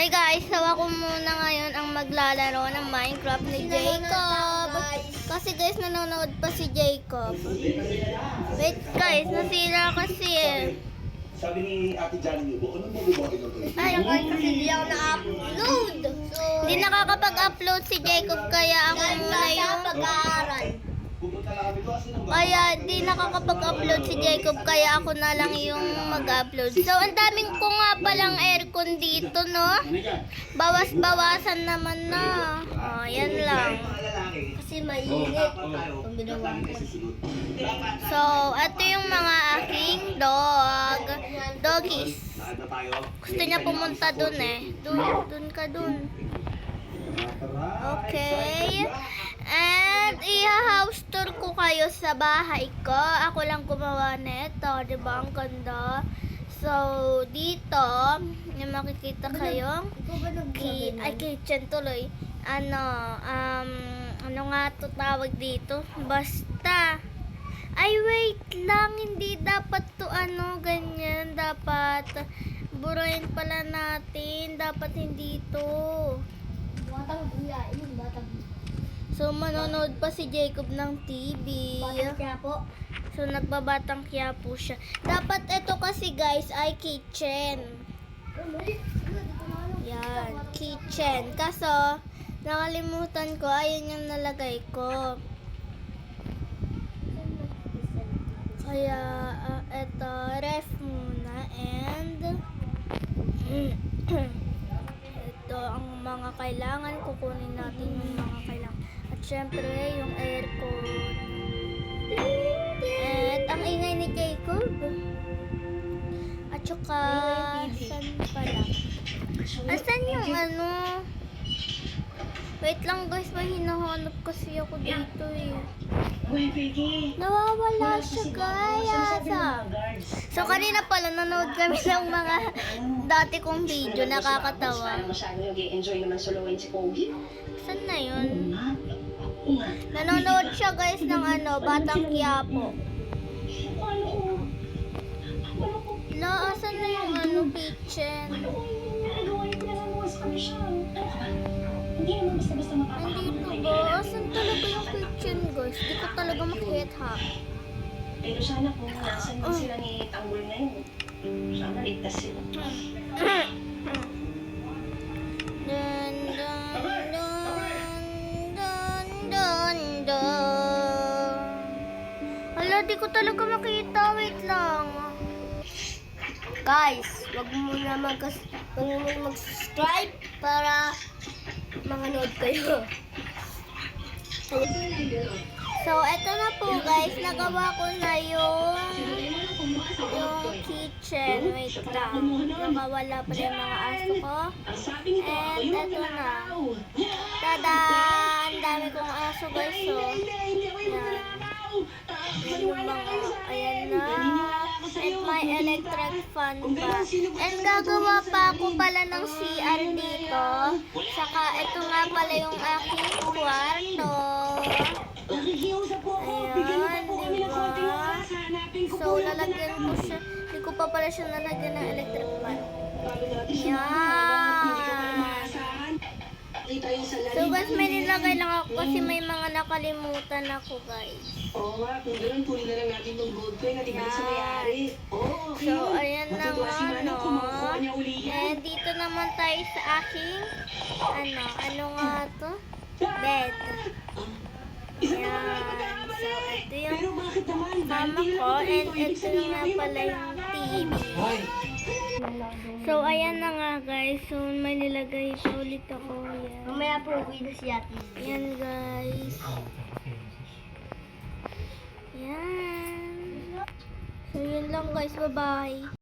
Hi guys, so ako muna ngayon ang maglalaro ng Minecraft ni Jacob. Kasi guys, nanonood pa si Jacob. Wait guys, nasira kasi eh. Sabi ni Ate Johnny Nubo, anong magawa ito? Ay, kasi hindi ako na-upload. Hindi nakakapag-upload si Jacob, kaya ako muna yung Pupunta lang kami doon. Kaya di nakakapag-upload si Jacob, kaya ako na lang yung mag-upload. So, ang daming ko nga palang aircon dito, no? Bawas-bawasan naman na. Oh, yan lang. Kasi mainit. So, ito yung mga aking doggies. Gusto niya pumunta dun eh. Dun ka dun. Okay. And i-house tour ko kayo sa bahay ko. Ako lang gumawa nito, 'di ba? Ang ganda. So, dito, yung makikita kayong kitchen tuloy. Ano nga to tawag dito? Basta. Ay, wait lang. Hindi dapat to ganyan. Dapat burahin pala natin. Dapat hindi to. So, manonood pa si Jacob ng TV. So, nagbabatang Quiapo siya. Dapat ito kasi guys ay kitchen. Yan, kitchen. Kaso, nakalimutan ko. Ayun yung nalagay ko. Kaya, ito, ref muna. And, ito ang mga kailangan. Kukunin natin yung mga kailangan. At syempre, yung aircon. At ang ingay ni Jacob. At saka, saan pala? Asan yung Wait lang guys, may hinahanap kasi ako dito eh. Nawawala siya guys. So kanina pala nanood kami ng mga dati kong video, nakakatawa. Saan na yun? Nanonood siya guys ng Batang Quiapo. Asan na yung kitchen? Andito ba? Asan talaga yung kitchen guys? Di ko talaga makita. Pero sana kung nasan man sila ni Tanggol ngayon, sana ligtas sila. Hala, di ko talaga makita. Wait lang. Guys, wag mo muna mag-subscribe para makanood kayo. So, eto na po guys. Nagawa ko na yung kitchen. Wait lang. Nakawala pa rin mga aso ko. And eto na. Tada! Ang dami kong aso guys. So, ayan na. And may electric fan pa. And gagawa pa ako pala ng CR dito. Saka ito nga pala yung aking kwarto. Ayan, diba? So, lalagyan ko siya. Hindi ko pa pala siya nalagyan ng electric fan. Ayan. So guys, may nilagay lang ako kasi may mga nakalimutan ako guys. Oo nga, kung gano'n, tuloy na lang natin yung gold coin na tignan sa may-ari. So, ayan naman, And dito naman tayo sa aking, ano nga to? Bed. Ayan. So, ito yung mama ko. And ito nga pala yung TV. So, ayan na nga guys. So, may nilagay pa ulit ako. Ayan. Mamaya po uwi na si Ate. Ayan guys. Yan. So, yun lang guys. Bye-bye.